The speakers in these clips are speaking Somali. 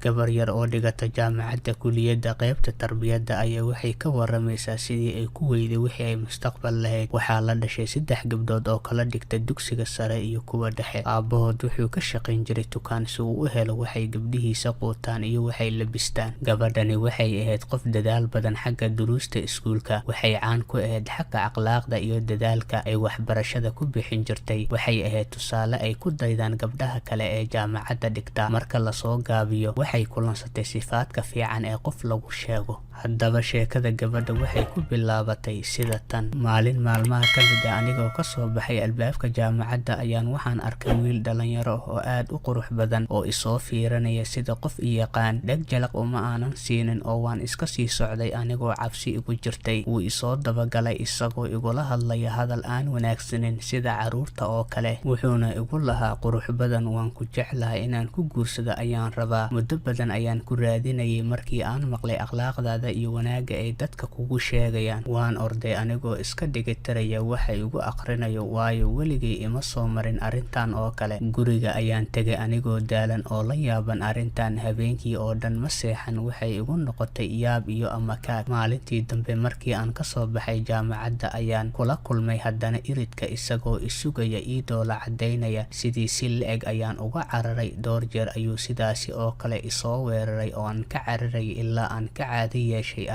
gabar yar oo dhigata jaamacadda kuliyadda qaybta tarbiyadda ayaa waxay ka waramaysaa sidii ay ku weyday wixii ay mustaqbal lahayd. waxaa la dhashay 3 gabdhood oo kala dhigta dugsiga sare iyo kuwa dhexe. aabahood wuxuu ka shaqayn jiray dukaan si uu u helo waxay gabdhihiisa quutaan iyo waxay labistaan. gabadhani waxay ahayd qof dadaal badan xagga duruusta iskuulka. waxay caan ku ahayd xagga akhlaaqda iyo dadaalka ay waxbarashada ku bixin jirtay. waxay ahayd tusaale ay ku daydaan gabdhaha kale ee jaamacadda dhigta. marka lasoo gaabiyo waxay kulansatay sifaadka fiican ee qof lagu sheego. haddaba sheekada gabadha waxay ku bilaabatay sida tan. maalin maalmaha ka mid ah anigoo ka soo baxay albaabka jaamacadda ayaan waxaan arkay wiil dhalinyaro oo aad u qurux badan oo isoo fiirinaya sida qof i yaqaan. dheg jalaq uma aanan siinin oo waan iska sii socday anigoo cabsi igu jirtay. wuu isoo dabagalay isagoo igula hadlaya hadal aan wanaagsanin sida caruurta oo kale. wuxuuna igu lahaa qurux badan waan ku jeclahay inaan ku guursado ayaan rabaa. muddo badan ayaan ku raadinayay markii aan maqlay akhlaaqdaada iyo wanaaga ay dadka kugu sheegayaan. waan orday anigoo iska dhigitiraya waxa igu aqrinayo waayo weligay ima soo marin arrintan oo kale. guriga ayaan tegay anigoo daalan oo la yaaban arrintan. habeenkii oo dhan ma seexan. waxay igu noqotay yaab iyo amakaag. maalintii dambe markii aan kasoo baxay jaamacadda ayaan kula kulmay haddana iridka isagoo isugaya iidoo la cadaynaya. sidii si la-eg ayaan uga cararay. dhowr jeer ayuu sidaasi oo kale isoo weeraray oo aan ka cararay ilaa aan ka caadi yeeshay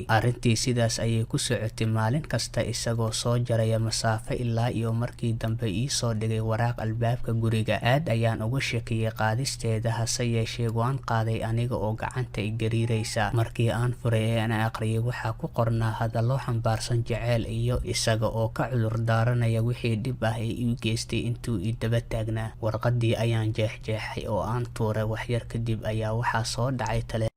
arrintii sidaas ayay ku socotay maalin kasta isagoo soo jaraya masaafo ilaa iyo markii dambe iisoo dhigay waraaq albaabka guriga. aad ayaan uga shakiyay qaadisteeda hase yeeshee waan qaaday aniga oo gacanta i gariiraysa. markii aan furay ee aan aqriyay waxaa ku qornaa hadallo xambaarsan jaceyl iyo isaga oo ka cudur daaranaya wixii dhib ah ee ii geystay intuu i daba taagnaa. warqadii ayaan jeexjeexay oo aan tuuray. waxyar kadib ayaa waxaa soo dhacay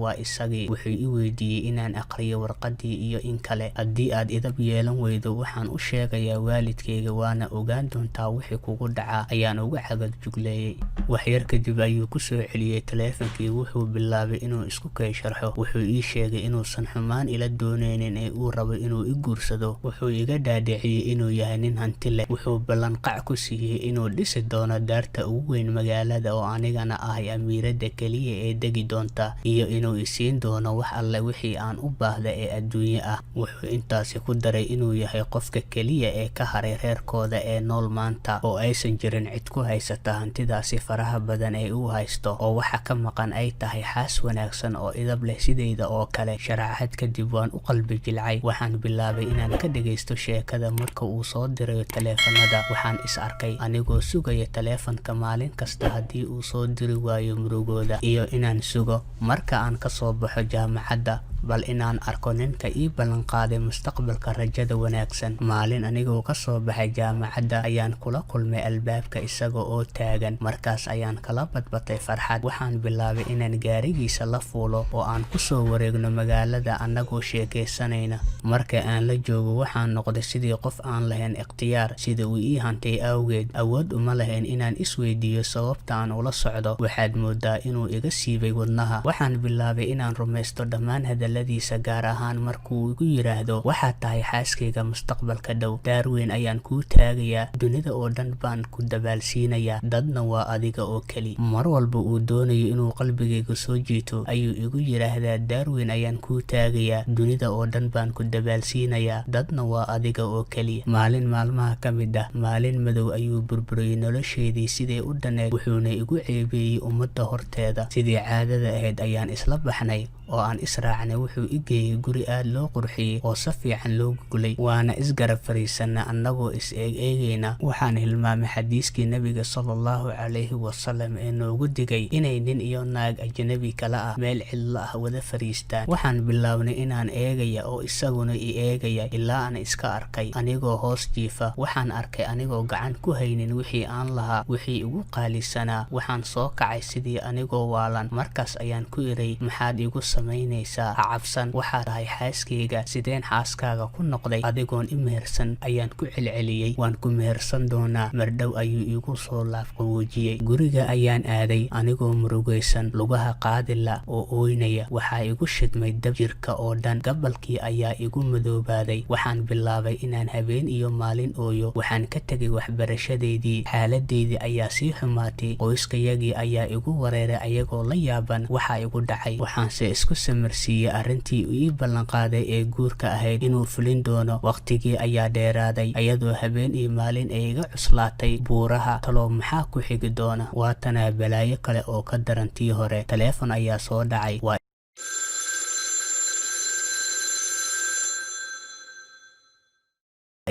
waa isagii. wuxuu i weydiiyey inaan aqriyo warqadii iyo in kale. haddii aad idab yeelan weydo waxaan u sheegayaa waalidkayga waana ogaan doontaa wixii kugu dhacaa ayaan uga cagad jugleeyay. waxyar kadib ayuu ku soo celiyey taleefankii. wuxuu bilaabay inuu isku kay sharxo. wuxuu ii sheegay inuusan xumaan ila dooneynin ee uu rabo inuu i guursado. wuxuu iga dhaadhiciyey inuu yahay nin hanti leh. wuxuu ballanqac ku siiyey inuu dhisi doono daarta ugu weyn magaalada oo anigana ahay amiiradda keliya ee degi doonta iyo inuu isiin doono wax alle wixii aan u baahda ee adduunye ah. wuxuu intaasi ku daray inuu yahay qofka keliya ee ka haray reerkooda ee nool maanta oo aysan jirin cid ku haysata hantidaasi faraha badan ee uu haysto oo waxa ka maqan ay tahay xaas wanaagsan oo idab leh sidayda oo kale. sharaxaad kadib waan u qalbi jilcay. waxaan bilaabay inaan ka dhagaysto sheekada marka uu soo dirayo taleefanada. waxaan is arkay anigoo sugaya taleefanka maalin kasta haddii uu soo diri waayo murugooda iyo inaan sugo marka aan kasoo baxo jaamacadda bal inaan arko ninka ii ballanqaaday mustaqbalka rajada wanaagsan. maalin anigoo kasoo baxay jaamacadda ayaan kula kulmay albaabka isaga oo taagan. markaas ayaan kala badbatay farxad. waxaan bilaabay inaan gaarigiisa la fuulo oo aan kusoo wareegno magaalada anagoo sheekaysanayna. marka aan la joogo waxaan noqday sidii qof aan lahayn ikhtiyaar. sida uu ii hantay awgeed awood uma lahayn inaan isweydiiyo sababta aan ula socdo. waxaad moodaa inuu iga siibay wadnaha. waxaan bilaabay inaan rumaysto dhammaan hadaladiisa gaar ahaan markuu igu yiraahdo waxaad tahay xaaskayga mustaqbalka dhow. daar weyn ayaan kuu taagayaa. dunida oo dhan baan ku dabaalsiinayaa. dadna waa adiga oo keli. mar walba uu doonayo inuu qalbigayga soo jiito ayuu igu yiraahdaa daar weyn ayaan kuu taagayaa. dunida oo dhan baan ku dabaalsiinayaa. dadna waa adiga oo keli. maalin maalmaha ka mid ah maalin madow ayuu burburiyey nolosheedii siday u dhaneed. wuxuuna igu ceebeeyey ummadda horteeda. sidii caadada ahayd ayaan isla baxnay oo aan israacnay. wuxuu i geeyey guri aad loo qurxiyey oo si fiican loo gugulay. waana isgarab fariisanna annagoo is eegayna. waxaan hilmaamay xadiiskii nabiga sallallahu calayhi wasallam ee noogu digay inay nin iyo naag ajnabi kala ah meel cidlo ah wada fariistaan. waxaan bilownay inaan eegaya oo isaguna i eegaya ilaa aan iska arkay anigoo hoos jiifa. waxaan arkay anigoo gacan ku haynin wixii aan lahaa wixii igu qaalisanaa. waxaan soo kacay sidii anigoo waalan. markaas ayaan ku iray maxaad igu samaynaysaa? Ha cabsan, waxaa tahay xaaskayga. Sideen xaaskaaga ku noqday adigoon i mehersan? Ayaan ku celceliyey. Waan ku mehersan doonaa. Mardhow ayuu igu soo laafqawoojiyey. Guriga ayaan aaday anigoo murugaysan, lugaha qaadila oo ooynaya. Waxaa igu shidmay dab jirka oo dhan. Gabalkii ayaa igu madoobaaday. Waxaan bilaabay inaan habeen iyo maalin ooyo. Waxaan ka tegay waxbarashadeydii. Xaaladeydii ayaa sii xumaatay. Qoyskayagii ayaa igu wareeray ayagoo la yaaban waxa igu dhacay. Waxaanse isku samarsiiyey arrintii ii ballanqaaday ee guurka ahayd inuu fulin doono. Waqtigii ayaa dheeraaday ayadoo habeen iyo maalin ay iga cuslaatay buuraha. Talow maxaa ku xigi doona? Waatanaa balaayo kale oo ka daran tii hore. Taleefon ayaa soo dhacay.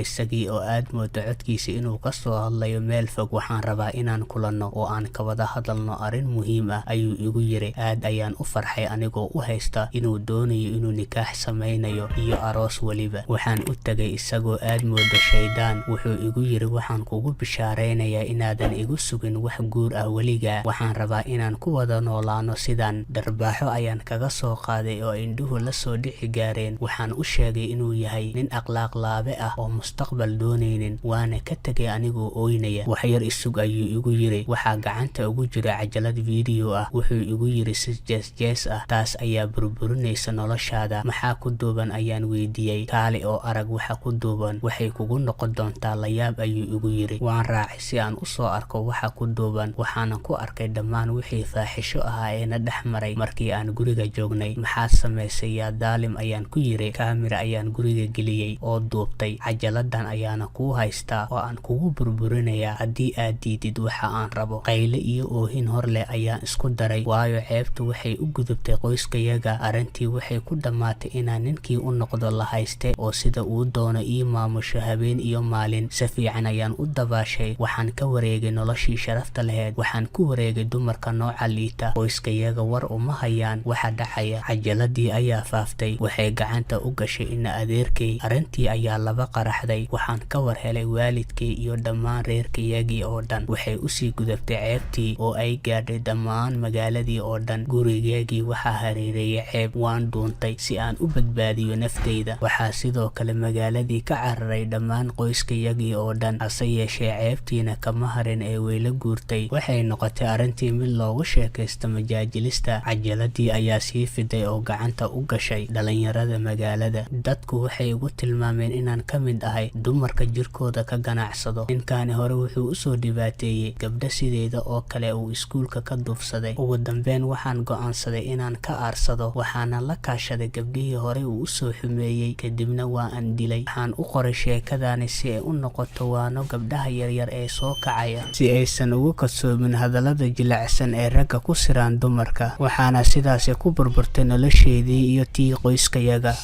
isagii oo aad moodo codkiisa inuu ka soo hadlayo meel fog. Waxaan rabaa inaan kulanno oo aan ka wada hadalno arrin muhiim ah, ayuu igu yiri. Aad ayaan u farxay anigoo u haysta inuu doonayo inuu nikaax samaynayo iyo aroos weliba. Waxaan u tagay isagoo aad moodo shaydaan. Wuxuu igu yiri, waxaan kugu bishaaraynayaa inaadan igu sugin wax guur ah weligaa. Waxaan rabaa inaan ku wada noolaano sidaan. Darbaaxo ayaan kaga soo qaaday oo indhuhu la soo dhici gaareen. Waxaan u sheegay inuu yahay nin akhlaaq laabe ah oo mustaqbal doonaynin. Waana ka tegay anigoo ooynaya. Wax yar isug ayuu igu yiri. Waxaa gacanta ugu jira cajalad video ah. Wuxuu igu yiri si jees ah, taas ayaa burburinaysa noloshaada. Maxaa ku duuban? Ayaan weydiiyey. Kaali oo arag waxa ku duuban. Waxay kugu noqon doontaa layaab, ayuu igu yiri. Waan raacay si aan u soo arko waxa ku duuban. Waxaana ku arkay dhammaan wixii faaxisho ahaa ee na dhex maray markii aan guriga joognay. Maxaad samaysay yaa daalim? Ayaan ku yiri. Kaamira ayaan guriga geliyey oo duubtay. Cajaladdan ayaana kuu haystaa oo aan kugu burburinayaa haddii aad diidid waxa aan rabo. Qayle iyo oohin hor leh ayaan isku daray, waayo ceebtu waxay u gudubtay qoyskayaga. Arrintii waxay ku dhammaatay inaan ninkii u noqdo la hayste oo sida uu doono ii maamusho habeen iyo maalin. Si fiican ayaan u dabaashay. Waxaan ka wareegay noloshii sharafta lahayd. Waxaan ku wareegay dumarka nooca liita. Qoyskayaga war uma hayaan waxa dhacaya. Cajaladii ayaa faaftay. Waxay gacanta u gashay ina adeerkay. Arrintii ayaa laba qaraxday. Waxaan ka war helay waalidkay iyo dhammaan reerkayagii oo dhan. Waxay u sii gudubtay ceebtii oo ay gaadhay dhammaan magaaladii oo dhan. Gurigeygii waxaa hareereeyay ceeb. Waan dhuuntay si aan u badbaadiyo naftayda. Waxaa sidoo kale magaaladii ka cararay dhammaan qoyskayagii oo dhan. Hase yeeshee ceebtiina kama harin ee weyla guurtay. Waxay noqotay arrintii mid loogu sheekaysto majaajilista. Cajaladii ayaa sii fiday oo gacanta u gashay dhalinyarada magaalada. Dadku waxay igu tilmaameen inaan ka mid ahay dumarka jirkooda ka ganacsado. Ninkaani hore wuxuu u soo dhibaateeyey gabdha sideyda oo kale uu iskuulka ka duufsaday. Ugu dambeyn waxaan go'aansaday inaan ka aarsado. Waxaana la kaashaday gabdhihii hore uu u soo xumeeyey, kadibna waa aan dilay. Waxaan u qoray sheekadaani si ay u noqoto waano gabdhaha yaryar ee soo kacaya, si aysan ugu kasoomin hadallada jilicsan ee ragga ku siraan dumarka. Waxaana sidaasi ku burburtay nolosheedii iyo tii qoyskayaga.